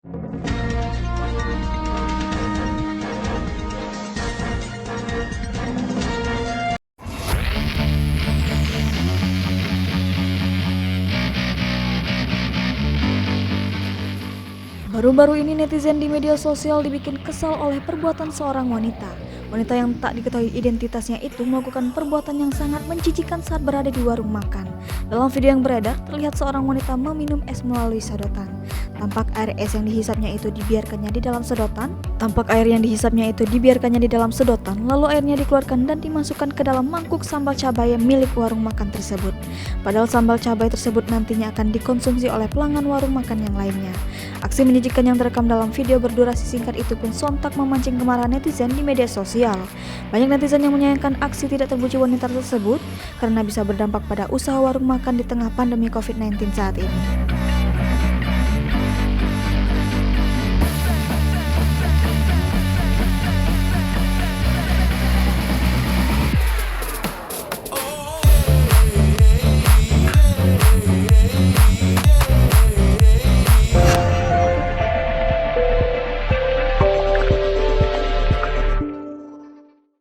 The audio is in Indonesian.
Baru-baru ini netizen di media sosial dibikin kesal oleh perbuatan seorang wanita. Wanita yang tak diketahui identitasnya itu melakukan perbuatan yang sangat menjijikkan saat berada di warung makan. Dalam video yang beredar, terlihat seorang wanita meminum es melalui sedotan. Tampak air es yang dihisapnya itu dibiarkannya di dalam sedotan. Lalu airnya dikeluarkan dan dimasukkan ke dalam mangkuk sambal cabai milik warung makan tersebut. Padahal sambal cabai tersebut nantinya akan dikonsumsi oleh pelanggan warung makan yang lainnya. Aksi menjijikan yang terekam dalam video berdurasi singkat itu pun sontak memancing kemarahan netizen di media sosial. Banyak netizen yang menyayangkan aksi tidak terpuji wanita tersebut karena bisa berdampak pada usaha warung makan di tengah pandemi COVID-19 saat ini.